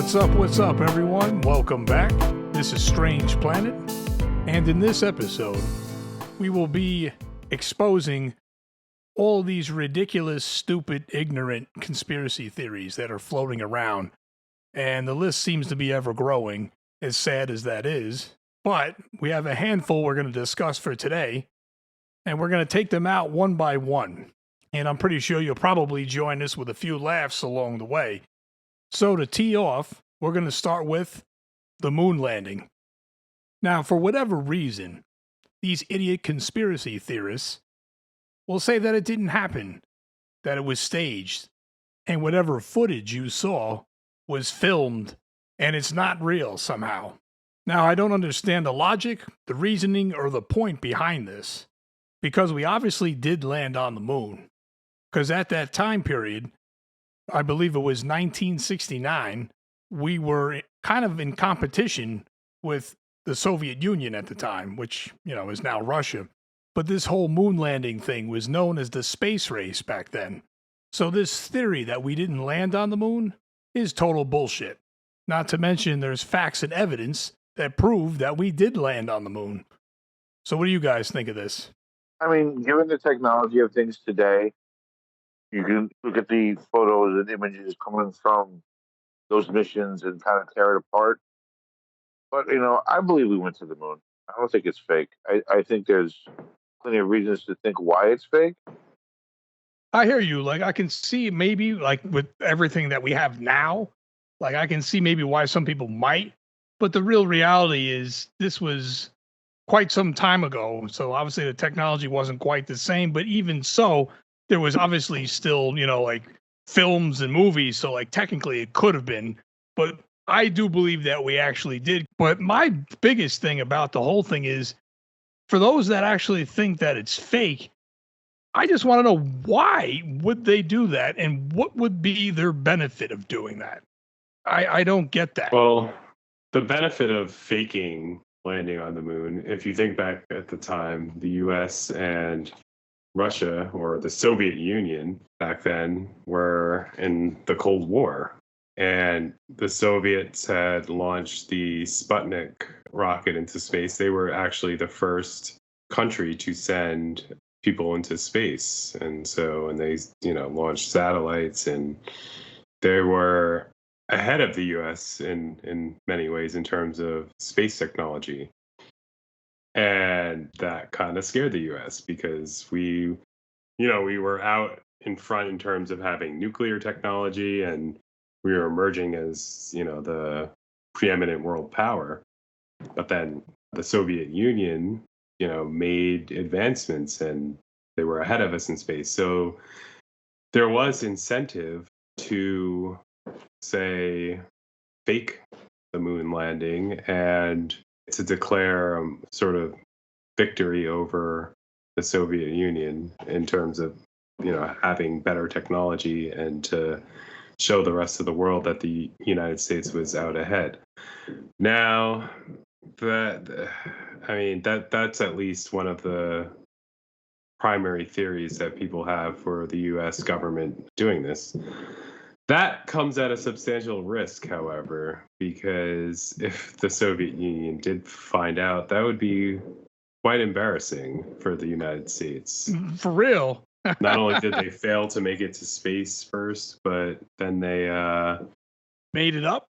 What's up, everyone? Welcome back. This is Strange Planet, and in this episode, we will be exposing all these ridiculous, stupid, ignorant conspiracy theories that are floating around, and the list seems to be ever growing, as sad as that is. But we have a handful we're going to discuss for today, and we're going to take them out one by one. And I'm pretty sure you'll probably join us with a few laughs along the way. So to tee off, we're going to start with the moon landing. Now, for whatever reason, these idiot conspiracy theorists will say that it didn't happen, that it was staged, and whatever footage you saw was filmed, and it's not real somehow. Now, I don't understand the logic, the reasoning, or the point behind this, because we obviously did land on the moon. Because at that time period, I believe it was 1969, we were kind of in competition with the Soviet Union at the time, which, is now Russia. But this whole moon landing thing was known as the space race back then. So this theory that we didn't land on the moon is total bullshit. Not to mention there's facts and evidence that prove that we did land on the moon. So what do you guys think of this? I mean, given the technology of things today, you can look at the photos and images coming from those missions and kind of tear it apart. But, I believe we went to the moon. I don't think it's fake. I think there's plenty of reasons to think why it's fake. I hear you. Like, I can see maybe, like, with everything that we have now, like, I can see maybe why some people might. But the real reality is this was quite some time ago. So obviously the technology wasn't quite the same. But even so, there was obviously still, like films and movies. So like technically it could have been, but I do believe that we actually did. But my biggest thing about the whole thing is for those that actually think that it's fake, I just want to know why would they do that? And what would be their benefit of doing that? I don't get that. Well, the benefit of faking landing on the moon, if you think back at the time, the US and Russia, or the Soviet Union back then, were in the Cold War. And the Soviets had launched the Sputnik rocket into space. They were actually the first country to send people into space. And they, launched satellites, and they were ahead of the US in many ways in terms of space technology. And that kind of scared the US because we were out in front in terms of having nuclear technology, and we were emerging as, the preeminent world power. But then the Soviet Union, made advancements, and they were ahead of us in space. So there was incentive to, say, fake the moon landing and to declare sort of victory over the Soviet Union in terms of, having better technology, and to show the rest of the world that the United States was out ahead. Now, that's at least one of the primary theories that people have for the U.S. government doing this. That comes at a substantial risk, however, because if the Soviet Union did find out, that would be quite embarrassing for the United States. For real. Not only did they fail to make it to space first, but then they made it up.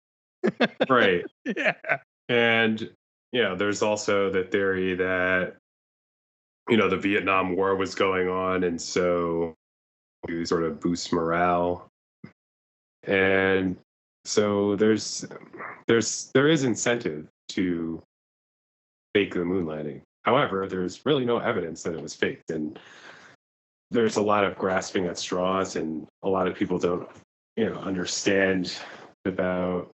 Right. Yeah. And, there's also the theory that, the Vietnam War was going on, and so to sort of boost morale. And so there is incentive to fake the moon landing. However, there's really no evidence that it was faked, and there's a lot of grasping at straws, and a lot of people don't, understand about,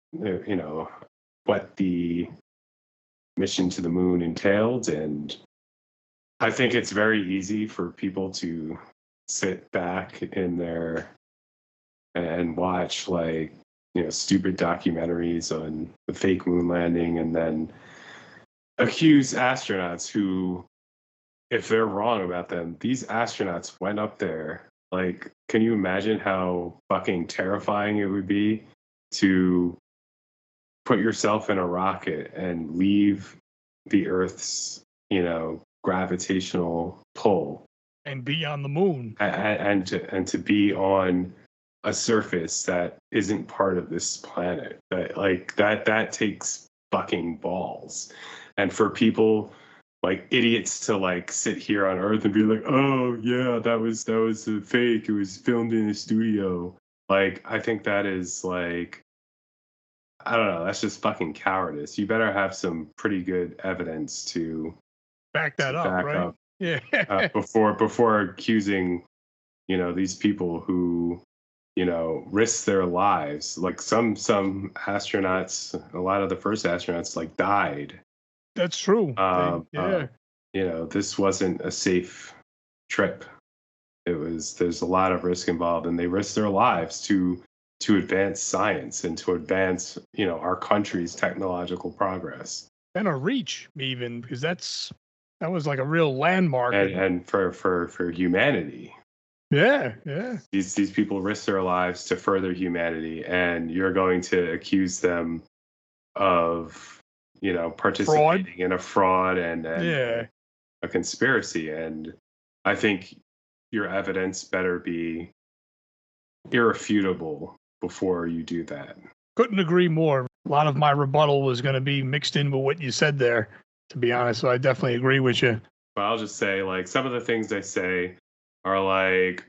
what the mission to the moon entailed. And I think it's very easy for people to sit back in there and watch stupid documentaries on the fake moon landing, and then accuse astronauts who, if they're wrong about them, these astronauts went up there. Can you imagine how fucking terrifying it would be to put yourself in a rocket and leave the Earth's, gravitational pull, And be on the moon. and to be on a surface that isn't part of this planet, that takes fucking balls. And for people like idiots to like sit here on Earth and be like, oh yeah, that was a fake, it was filmed in a studio, like I think that is like, I don't know, that's just fucking cowardice. You better have some pretty good evidence to back that up, back right? up Yeah. before accusing, these people who, risk their lives. Like some astronauts, a lot of the first astronauts like died. That's true. This wasn't a safe trip. There's a lot of risk involved, and they risked their lives to advance science and to advance, our country's technological progress. And a reach, even, because that was like a real landmark. And for humanity. Yeah. These people risk their lives to further humanity, and you're going to accuse them of, participating in a fraud and a conspiracy. And I think your evidence better be irrefutable before you do that. Couldn't agree more. A lot of my rebuttal was going to be mixed in with what you said there, to be honest. So I definitely agree with you. But I'll just say, like, some of the things they say are like,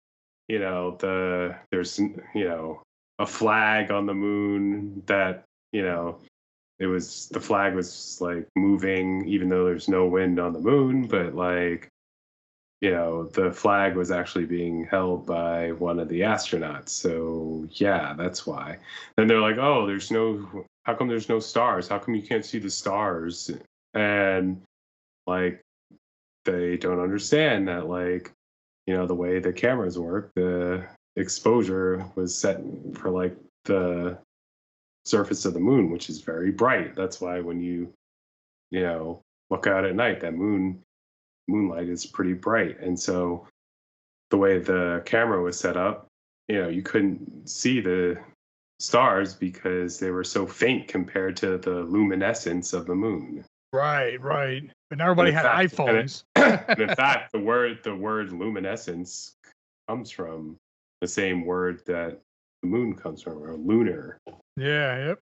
there's a flag on the moon that, the flag was like moving even though there's no wind on the moon, but like, the flag was actually being held by one of the astronauts. So yeah, that's why. Then they're like, oh, how come there's no stars? How come you can't see the stars? And like, they don't understand that, like, the way the cameras work, the exposure was set for like the surface of the moon, which is very bright. That's why when you look out at night, that moonlight is pretty bright. And so the way the camera was set up, you couldn't see the stars because they were so faint compared to the luminescence of the moon. Right. But everybody had iPhones. And in fact, the word luminescence comes from the same word that the moon comes from, or lunar. Yeah, yep.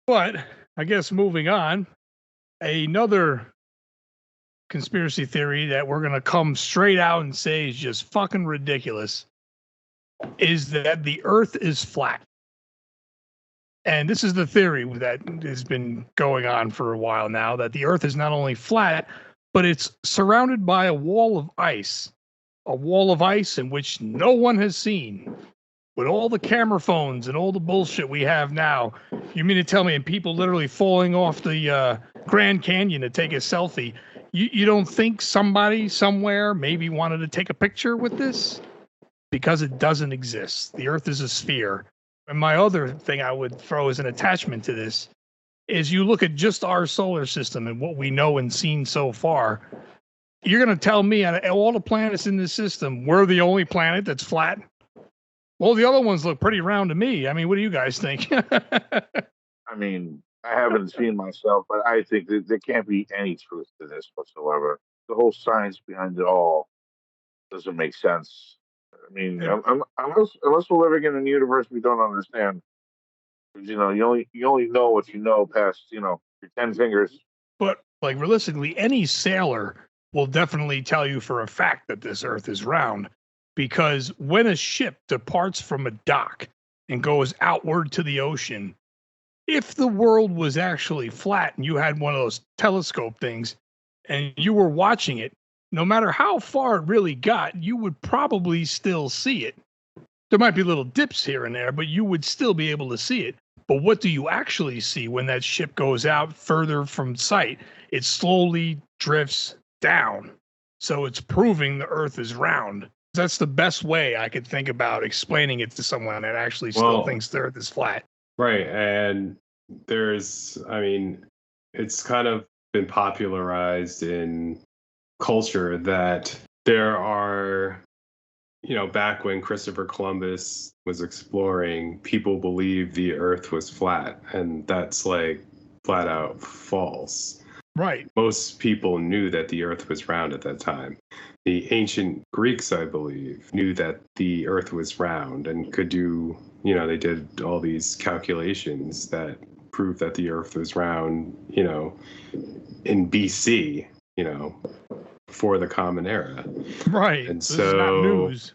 But I guess moving on, another conspiracy theory that we're going to come straight out and say is just fucking ridiculous is that the Earth is flat. And this is the theory that has been going on for a while now, that the Earth is not only flat, but it's surrounded by a wall of ice in which no one has seen. With all the camera phones and all the bullshit we have now, you mean to tell me, and people literally falling off the Grand Canyon to take a selfie, you don't think somebody somewhere maybe wanted to take a picture with this? Because it doesn't exist. The Earth is a sphere. And my other thing I would throw as an attachment to this is you look at just our solar system and what we know and seen so far. You're going to tell me out of all the planets in this system, we're the only planet that's flat? Well, the other ones look pretty round to me. I mean, what do you guys think? I mean, I haven't seen myself, but I think that there can't be any truth to this whatsoever. The whole science behind it all doesn't make sense. I mean, unless we're living in a universe we don't understand, you only know what you know past your 10 fingers. But like realistically, any sailor will definitely tell you for a fact that this Earth is round, because when a ship departs from a dock and goes outward to the ocean, if the world was actually flat and you had one of those telescope things and you were watching it, no matter how far it really got, you would probably still see it. There might be little dips here and there, but you would still be able to see it. But what do you actually see when that ship goes out further from sight? It slowly drifts down. So it's proving the Earth is round. That's the best way I could think about explaining it to someone that actually still thinks the Earth is flat. Right. And it's kind of been popularized in culture that there are, back when Christopher Columbus was exploring, people believed the Earth was flat. And that's like flat out false. Right. Most people knew that the Earth was round at that time. The ancient Greeks, I believe, knew that the Earth was round and could do, they did all these calculations that proved that the Earth was round, in BC, before the Common Era. Right. And this is not news.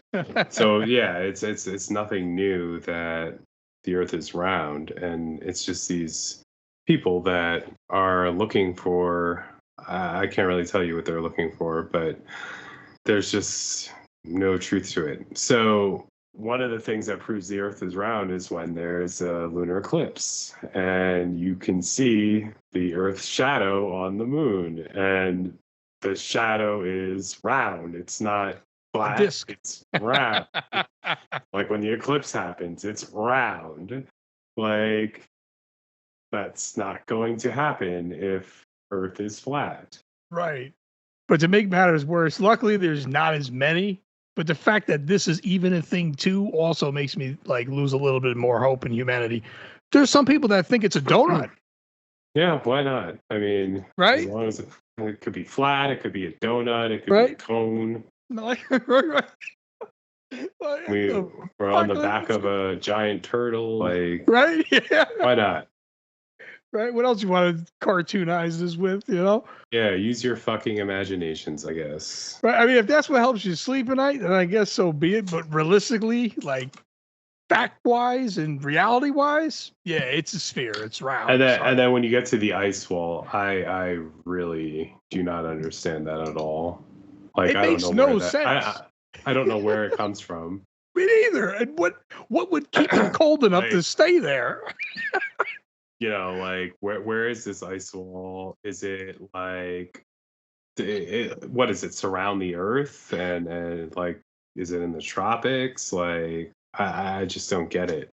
so yeah, it's nothing new that the Earth is round, and it's just these people that are looking for. I can't really tell you what they're looking for, but there's just no truth to it. So one of the things that proves the Earth is round is when there's a lunar eclipse, and you can see the Earth's shadow on the moon, and the shadow is round. It's not flat. Disc. It's round. Like when the eclipse happens, it's round. Like that's not going to happen if Earth is flat. Right. But to make matters worse, luckily there's not as many. But the fact that this is even a thing too also makes me like lose a little bit more hope in humanity. There's some people that think it's a donut. Yeah, why not? I mean, right? As long as it could be flat, it could be a donut, it could be a cone. Right. Like, We're on the back of a giant turtle. Like, right? Yeah. Why not? Right? What else you want to cartoonize this with, Yeah, use your fucking imaginations, I guess. Right. I mean, if that's what helps you sleep at night, then I guess so be it. But realistically, like fact-wise and reality-wise, yeah, it's a sphere. It's round. And then when you get to the ice wall, I really do not understand that at all. Like, it makes no sense. I don't know where it comes from. Me neither. And what would keep it cold enough to stay there? Like where is this ice wall? Is it like what is it surround the Earth and like is it in the tropics? Like I just don't get it.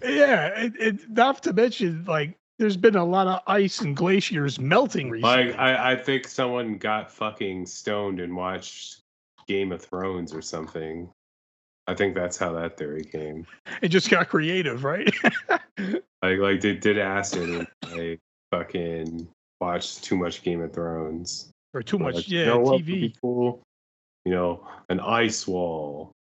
Yeah, not to mention like there's been a lot of ice and glaciers melting recently. Like I think someone got fucking stoned and watched Game of Thrones or something. I think that's how that theory came. It just got creative, right? like did acid and like fucking watched too much Game of Thrones. Or too much, like, TV. Cool? An ice wall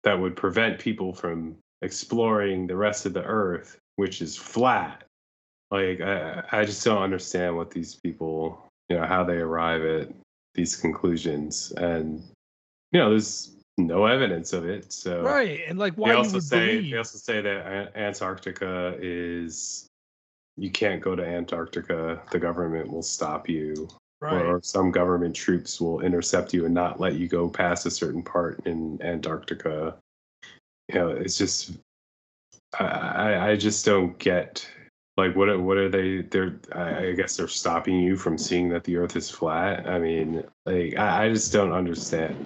that would prevent people from exploring the rest of the Earth, which is flat. Like I just don't understand what these people, how they arrive at these conclusions, and there's no evidence of it. So right, and like why they also say that Antarctica is you can't go to Antarctica. The government will stop you, right. Or some government troops will intercept you and not let you go past a certain part in Antarctica. It's just I just don't get. Like what are they? I guess they're stopping you from seeing that the Earth is flat. I mean, like I just don't understand.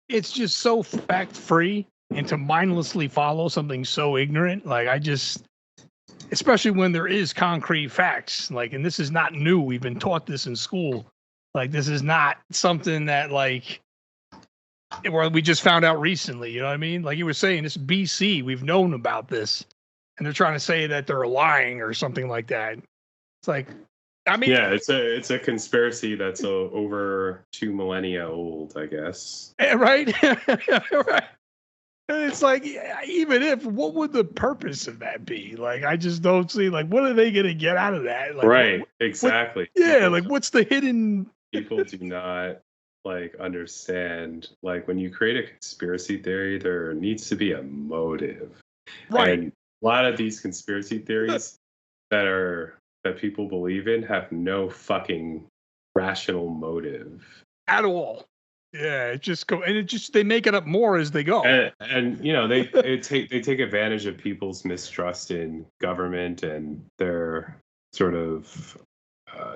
It's just so fact free, and to mindlessly follow something so ignorant, like especially when there is concrete facts. Like, and this is not new. We've been taught this in school. Like, this is not something that we just found out recently. You know what I mean? Like you were saying, this BC. We've known about this. And they're trying to say that they're lying or something like that. It's like, I mean, yeah, it's a conspiracy that's over 2 millennia old, I guess. Right, right. And it's like, even if, what would the purpose of that be? Like, I just don't see. Like, what are they going to get out of that? Like, right, exactly. What's the hidden? People do not understand. Like, when you create a conspiracy theory, there needs to be a motive, right? And a lot of these conspiracy theories that people believe in have no fucking rational motive at all. Yeah, they make it up more as they go. And they take advantage of people's mistrust in government and their sort of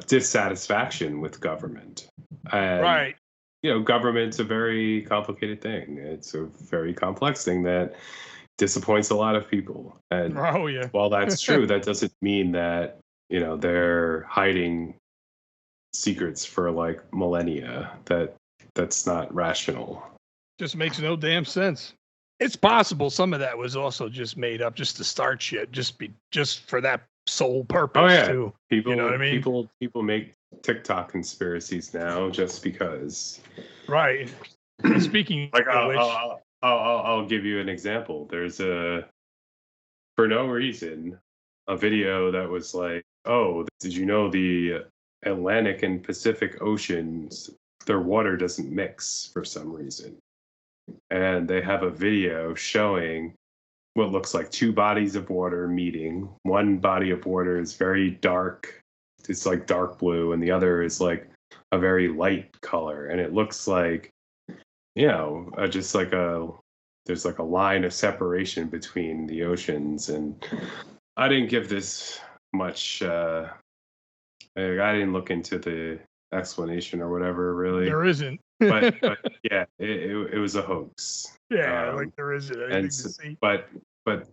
dissatisfaction with government. And, right. Government's a very complicated thing. It's a very complex thing that disappoints a lot of people. And while that's true, that doesn't mean that they're hiding secrets for like millennia. That's not rational. Just makes no damn sense. It's possible some of that was also just made up just to start shit, just for that sole Oh purpose yeah, too. people You know what I mean? people make TikTok conspiracies now just because. Right. And speaking Like of which, I'll give you an example. There's for no reason a video that was like, oh, did you know the Atlantic and Pacific Oceans, their water doesn't mix for some reason? And they have a video showing what looks like two bodies of water meeting. One body of water is very dark, it's like dark blue, and the other is like a very light color. And it looks like, just like there's like a line of separation between the oceans. And I didn't give this much, I didn't look into the explanation or whatever, really. there isn't. But yeah, it was a hoax. Yeah, like Um, there isn't and anything to see. but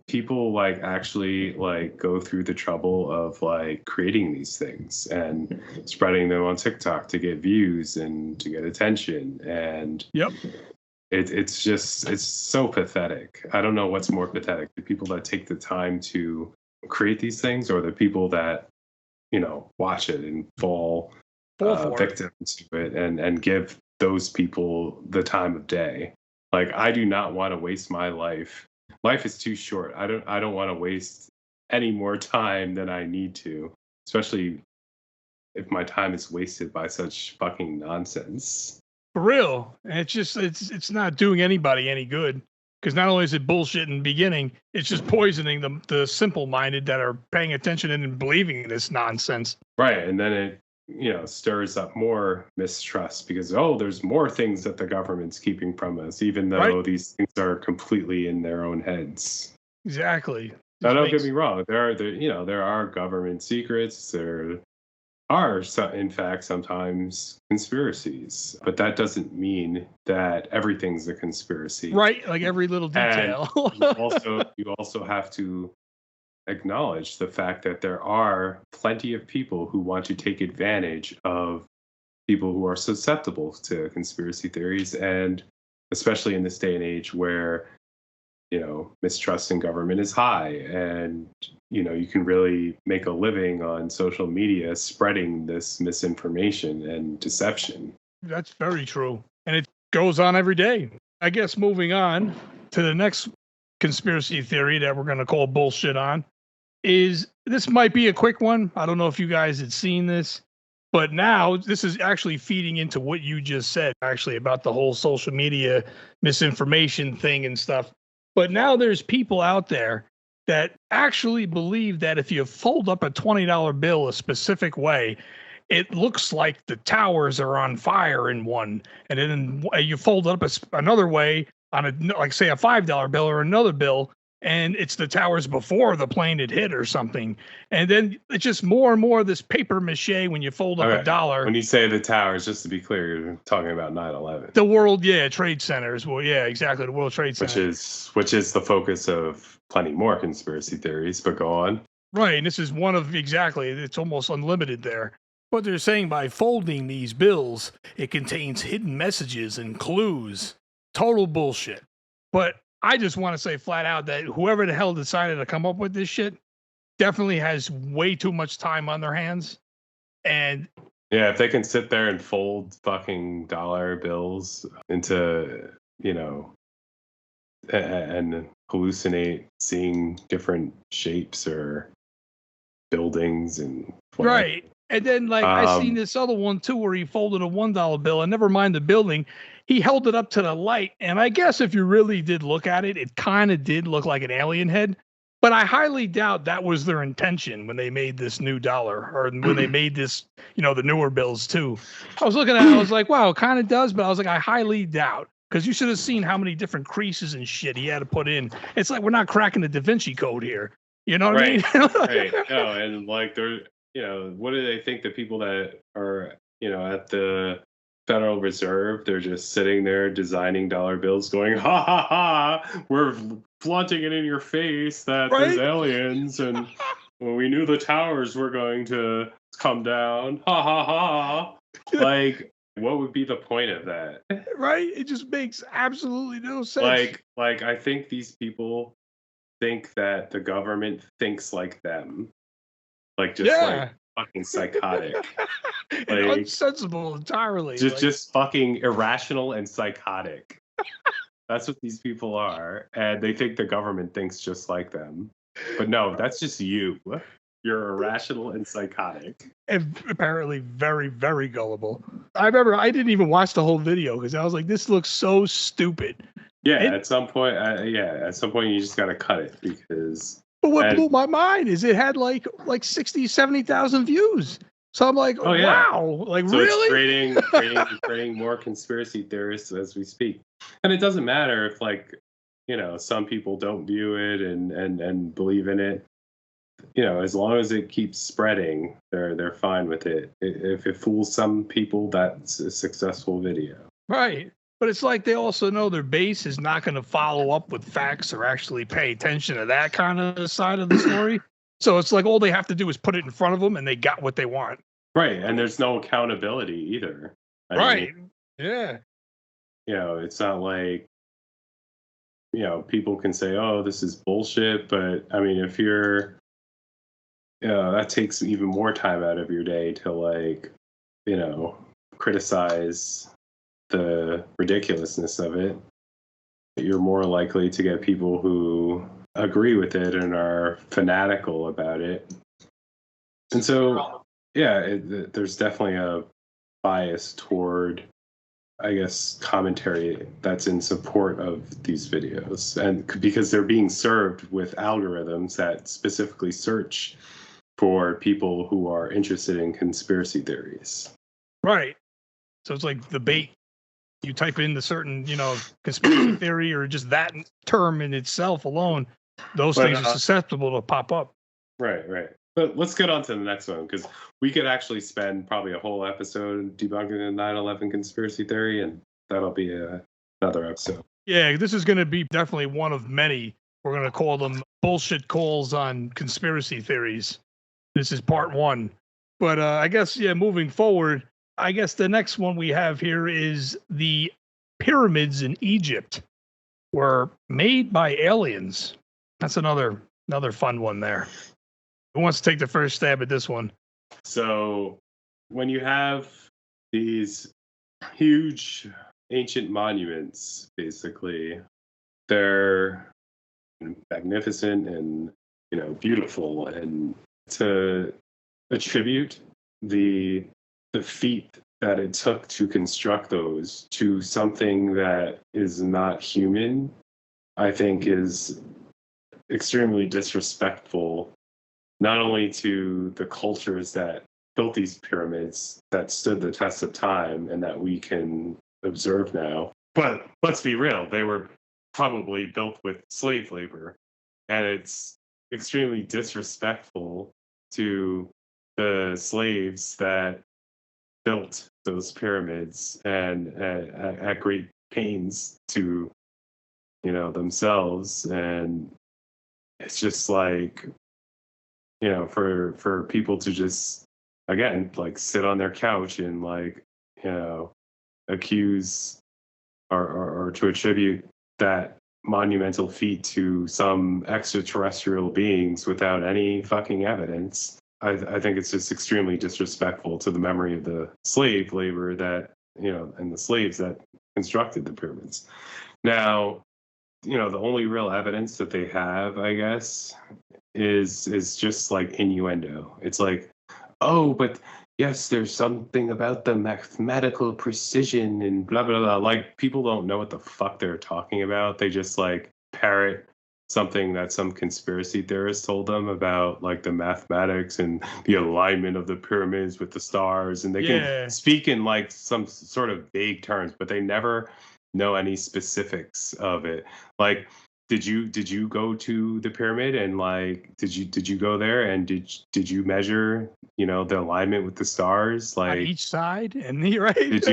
people like actually like go through the trouble of like creating these things and spreading them on TikTok to get views and to get attention. And Yep. it's so pathetic. I don't know what's more pathetic, the people that take the time to create these things or the people that watch it and fall For it. victim to it and give those people the time of day. Like, I do not want to waste my life. Life is too short. I don't want to waste any more time than I need to, especially if my time is wasted by such fucking nonsense. For real. And it's not doing anybody any good. Because not only is it bullshit in the beginning, it's just poisoning the simple minded that are paying attention and believing in this nonsense. Right. And then it stirs up more mistrust because, there's more things that the government's keeping from us, even though these things are completely in their own heads. Exactly. Now, don't get me wrong. There are government secrets. There are, in fact, sometimes conspiracies, but that doesn't mean that everything's a conspiracy. Right. Like every little detail. You also have to acknowledge the fact that there are plenty of people who want to take advantage of people who are susceptible to conspiracy theories, and especially in this day and age where mistrust in government is high, and you can really make a living on social media spreading this misinformation and deception. That's very true. And it goes on every day. I guess moving on to the next conspiracy theory that we're going to call bullshit on is, this might be a quick one. I don't know if you guys had seen this, but now this is actually feeding into what you just said, actually, about the whole social media misinformation thing and stuff. But now there's people out there that actually believe that if you fold up a $20 bill a specific way, it looks like the towers are on fire in one. And then you fold it up another way on like say a $5 bill or another bill, and it's the towers before the plane had hit or something. And then it's just more and more of this paper mache when you fold up a dollar. When you say the towers, just to be clear, you're talking about 9/11. The World Trade Centers. Well, yeah, exactly. The World Trade Center. Which is the focus of plenty more conspiracy theories, but go on. Right, and this is one of, exactly, it's almost unlimited there. But they're saying by folding these bills, it contains hidden messages and clues. Total bullshit. But I just want to say flat out that whoever the hell decided to come up with this shit definitely has way too much time on their hands. And yeah, if they can sit there and fold fucking dollar bills into, and hallucinate seeing different shapes or buildings and whatnot. Right. And then, like, I seen this other one too, where he folded a $1 bill, and never mind the building, he held it up to the light. And I guess if you really did look at it, it kind of did look like an alien head. But I highly doubt that was their intention when they made this new dollar, or when they made this, the newer bills too. I was looking at it, I was like, wow, it kind of does, but I was like, I highly doubt. Because you should have seen how many different creases and shit he had to put in. It's like we're not cracking the Da Vinci Code here. You know what I mean? Right. No, and like they're, what do they think, the people that are, at the Federal Reserve, they're just sitting there designing dollar bills going, ha ha ha, we're flaunting it in your face that there's aliens, and well, we knew the towers were going to come down, ha ha ha. Like, what would be the point of that? Right? It just makes absolutely no sense. Like I think these people think that the government thinks like them. like just like fucking psychotic, and like unsensible entirely. just fucking irrational and psychotic. That's what these people are, and they think the government thinks just like them. But no, that's just you. You're irrational and psychotic. And apparently very, very gullible. I remember I didn't even watch the whole video because I was like, this looks so stupid. Yeah, at some point you just gotta cut it because. But what blew my mind is it had like 60, 70,000 views. So I'm like, oh, yeah. Wow, like so really? It's creating more conspiracy theorists as we speak. And it doesn't matter if some people don't view it and believe in it. As long as it keeps spreading, they're fine with it. If it fools some people, that's a successful video. Right. But it's like they also know their base is not going to follow up with facts or actually pay attention to that kind of side of the story. So it's like all they have to do is put it in front of them and they got what they want. Right. And there's no accountability either. I mean, yeah. It's not like, people can say, oh, this is bullshit. But I mean, if you're, that takes even more time out of your day to criticize the ridiculousness of it. You're more likely to get people who agree with it and are fanatical about it. And so, there's definitely a bias toward, I guess, commentary that's in support of these videos. And because they're being served with algorithms that specifically search for people who are interested in conspiracy theories. Right. So it's like the bait. You type in the certain, conspiracy theory or just that term in itself alone, those things are susceptible to pop up. Right. But let's get on to the next one, because we could actually spend probably a whole episode debunking the 9/11 conspiracy theory, and that'll be another episode. Yeah, this is going to be definitely one of many. We're going to call them bullshit calls on conspiracy theories. This is part 1. But I guess, moving forward, I guess the next one we have here is the pyramids in Egypt were made by aliens. That's another fun one there. Who wants to take the first stab at this one? So when you have these huge ancient monuments, basically, they're magnificent and beautiful, and to attribute the feat that it took to construct those to something that is not human, I think is extremely disrespectful, not only to the cultures that built these pyramids that stood the test of time and that we can observe now, but let's be real, they were probably built with slave labor, and it's extremely disrespectful to the slaves that built those pyramids and at great pains to themselves. And it's just like for people to just again sit on their couch and accuse or to attribute that monumental feat to some extraterrestrial beings without any fucking evidence. I think it's just extremely disrespectful to the memory of the slave labor that, and the slaves that constructed the pyramids. Now, the only real evidence that they have, I guess, is just innuendo. It's like, oh, but yes, there's something about the mathematical precision and blah, blah, blah. People don't know what the fuck they're talking about. They just parrot something that some conspiracy theorist told them about the mathematics and the alignment of the pyramids with the stars, and they can speak in some sort of vague terms, but they never know any specifics of it. Did you go to the pyramid and did you go there and did you measure the alignment with the stars on each side? And right, did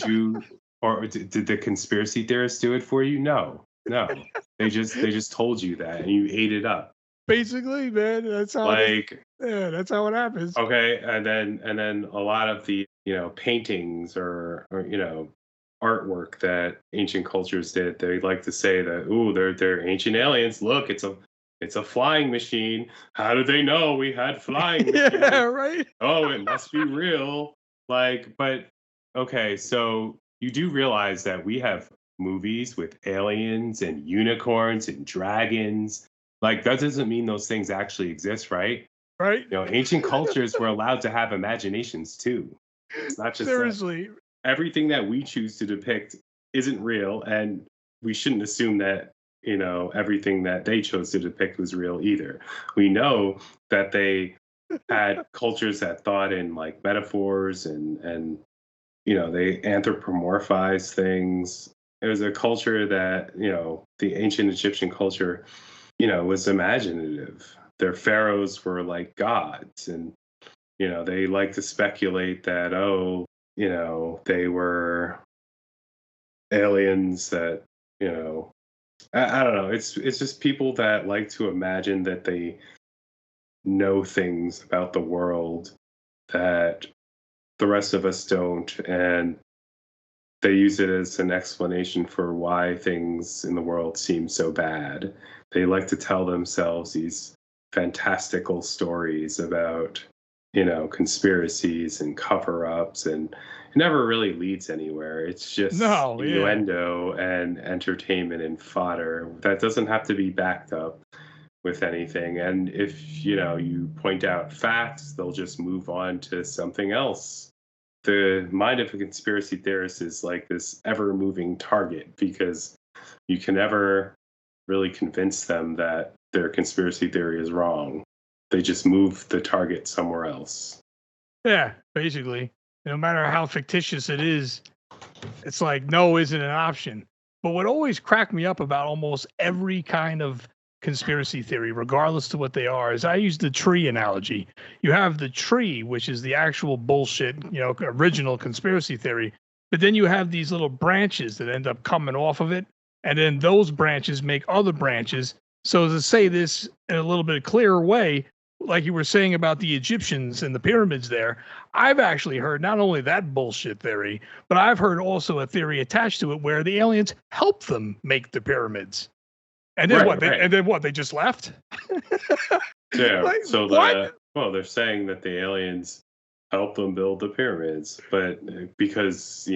you or did the conspiracy theorists do it for you? No. They just told you that and you ate it up. Basically, man, that's how that's how it happens. Okay, and then a lot of the paintings or artwork that ancient cultures did, they like to say that, ooh, they're ancient aliens. Look, it's it's a flying machine. How did they know we had flying machines? Yeah, right. Oh, it must be real. Like, but okay, so you do realize that we have movies with aliens and unicorns and dragons. Like, that doesn't mean those things actually exist, right? Right. Ancient cultures were allowed to have imaginations too. It's not just that. Seriously. Everything that we choose to depict isn't real, and we shouldn't assume that everything that they chose to depict was real either. We know that they had cultures that thought in like metaphors and they anthropomorphize things. It was a culture that the ancient Egyptian culture was imaginative. Their pharaohs were like gods, and they like to speculate that they were aliens that I don't know. It's just people that like to imagine that they know things about the world that the rest of us don't, and they use it as an explanation for why things in the world seem so bad. They like to tell themselves these fantastical stories about conspiracies and cover-ups, and it never really leads anywhere. It's just No, yeah. innuendo and entertainment and fodder that doesn't have to be backed up with anything. And if you point out facts, they'll just move on to something else. The mind of a conspiracy theorist is like this ever moving target, because you can never really convince them that their conspiracy theory is wrong. They just move the target somewhere else. Yeah, basically. No matter how fictitious it is, it's like no isn't an option. But what always cracked me up about almost every kind of conspiracy theory, regardless to what they are, is I use the tree analogy. You have the tree, which is the actual bullshit, original conspiracy theory. But then you have these little branches that end up coming off of it. And then those branches make other branches. So to say this in a little bit clearer way, like you were saying about the Egyptians and the pyramids there, I've actually heard not only that bullshit theory, but I've heard also a theory attached to it where the aliens helped them make the pyramids. And then Right, right. And then what? They just left? Yeah. Like, So what? they're saying that the aliens helped them build the pyramids, but because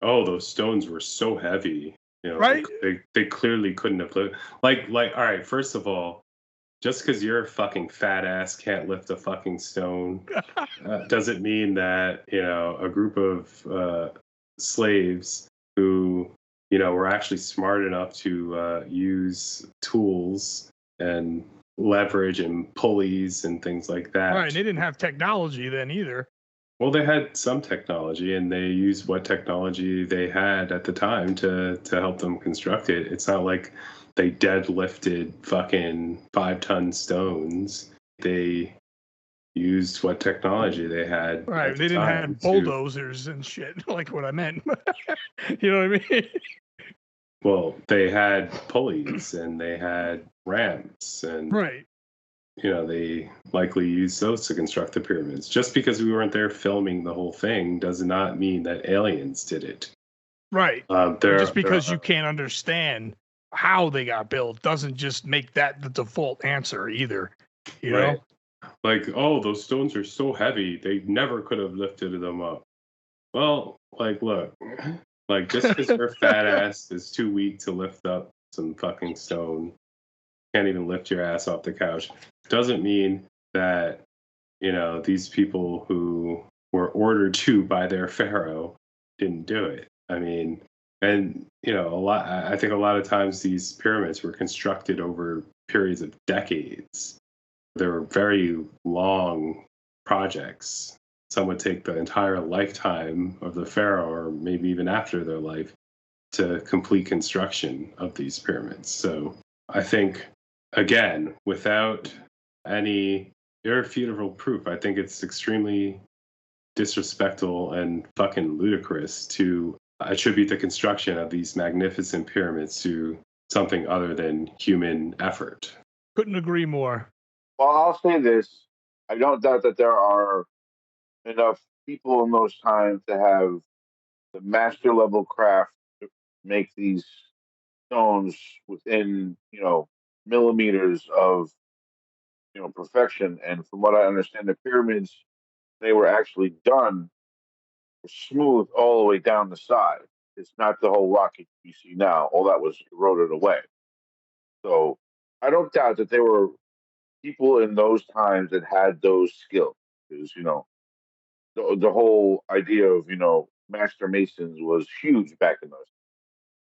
those stones were so heavy, Right? they clearly couldn't have lived. Like, all right. First of all, just because you're a fucking fat ass can't lift a fucking stone doesn't mean that a group of slaves who were actually smart enough to use tools and leverage and pulleys and things like that. Right. They didn't have technology then either. Well, they had some technology, and they used what technology they had at the time to help them construct it. It's not like they deadlifted fucking 5-ton stones. They used what technology they had. Right. They didn't have bulldozers and shit, like what I meant. You know what I mean? Well, they had pulleys and they had ramps, and Right. they likely used those to construct the pyramids. Just because we weren't there filming the whole thing does not mean that aliens did it. Right. Just because you can't understand how they got built doesn't just make that the default answer either. You know? Like, those stones are so heavy, they never could have lifted them up. Well, like, look, like, just because your fat ass is too weak to lift up some fucking stone, can't even lift your ass off the couch, doesn't mean that these people who were ordered to by their pharaoh didn't do it. I mean, and I think a lot of times these pyramids were constructed over periods of decades. They were very long projects. Some would take the entire lifetime of the pharaoh, or maybe even after their life, to complete construction of these pyramids. So I think, again, without any irrefutable proof, I think it's extremely disrespectful and fucking ludicrous to attribute the construction of these magnificent pyramids to something other than human effort. Couldn't agree more. Well, I'll say this. I don't doubt that there are enough people in those times to have the master level craft to make these stones within, millimeters of perfection. And from what I understand, the pyramids, they were actually done smooth all the way down the side. It's not the whole rock you see now. All that was eroded away. So I don't doubt that there were people in those times that had those skills. Because the whole idea of master masons was huge back in those.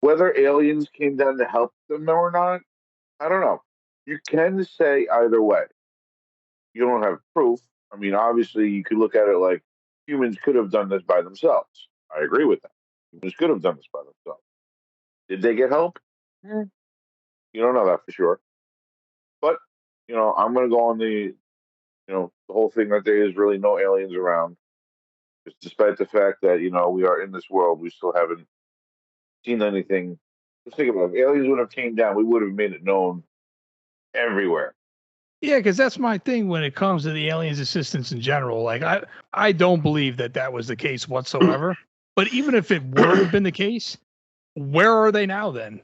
Whether aliens came down to help them or not, I don't know. You can say either way. You don't have proof. I mean, obviously, you could look at it like humans could have done this by themselves. I agree with that. Humans could have done this by themselves. Did they get help? You don't know that for sure. But, I'm going to go on the whole thing that there is really no aliens around. Just despite the fact that, we are in this world, we still haven't seen anything. Just think about it. If aliens would have came down, we would have made it known everywhere. Yeah, because that's my thing when it comes to the aliens' assistance in general. Like, I don't believe that was the case whatsoever. But even if it were to have been the case, where are they now then?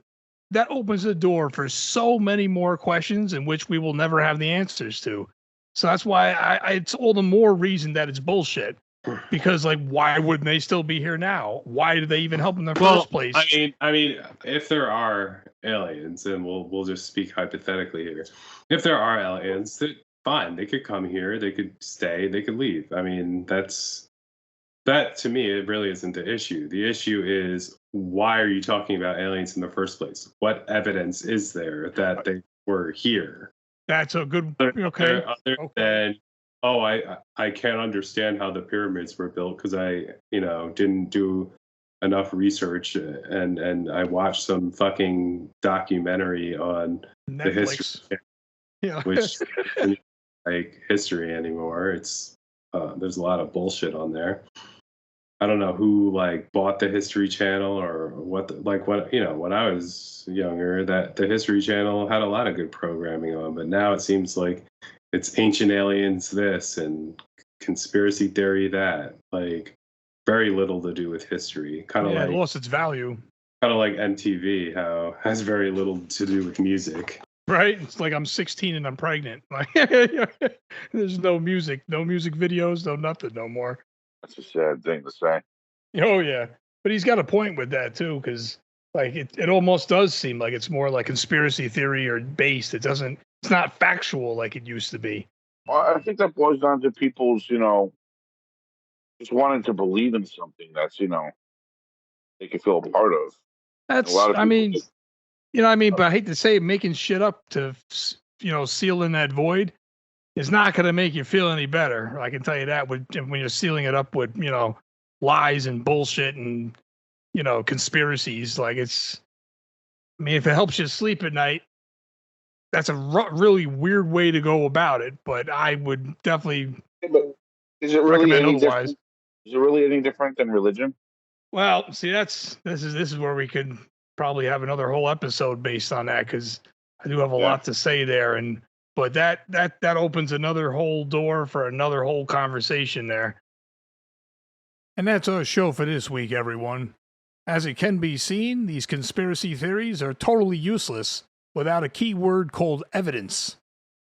That opens the door for so many more questions in which we will never have the answers to. So that's why it's all the more reason that it's bullshit. Because, like, why wouldn't they still be here now? Why did they even help in the first place? I mean, if there are aliens, and we'll just speak hypothetically here. If there are aliens, fine, they could come here, they could stay, they could leave. I mean, that to me, it really isn't the issue. The issue is, why are you talking about aliens in the first place? What evidence is there that they were here? That's a good okay. Other than, I can't understand how the pyramids were built because I didn't do enough research and I watched some fucking documentary on Netflix. the history, which isn't like history anymore. It's there's a lot of bullshit on there. I don't know who bought the History Channel or what. When I was younger, that the History Channel had a lot of good programming on, but now it seems like it's ancient aliens this and conspiracy theory that. Very little to do with history. It lost its value. Kind of like MTV, how has very little to do with music. Right? It's like I'm 16 and I'm pregnant. There's no music videos, no nothing, no more. That's a sad thing to say. Oh yeah, but he's got a point with that too, because it almost does seem like it's more like conspiracy theory or based. It's not factual like it used to be. Well, I think that boils down to people's just wanting to believe in something that's they can feel a part of. That's but I hate to say it, making shit up to seal in that void is not going to make you feel any better. I can tell you that when you're sealing it up with lies and bullshit and conspiracies. If it helps you sleep at night, that's a really weird way to go about it. But I would definitely is it really recommend any otherwise. Different? Is it really any different than religion? Well, see, this is where we could probably have another whole episode based on that, because I do have a lot to say there, but that opens another whole door for another whole conversation there. And that's our show for this week, everyone. As it can be seen, these conspiracy theories are totally useless without a key word called evidence.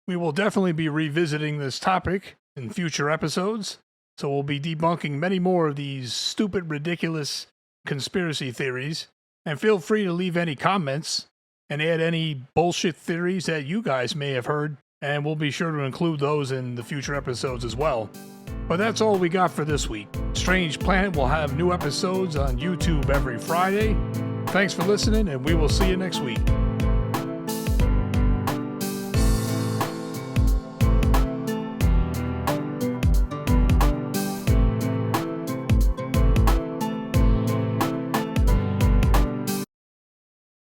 We will definitely be revisiting this topic in future episodes. So we'll be debunking many more of these stupid, ridiculous conspiracy theories. And feel free to leave any comments and add any bullshit theories that you guys may have heard. And we'll be sure to include those in the future episodes as well. But that's all we got for this week. Strange Planet will have new episodes on YouTube every Friday. Thanks for listening, and we will see you next week.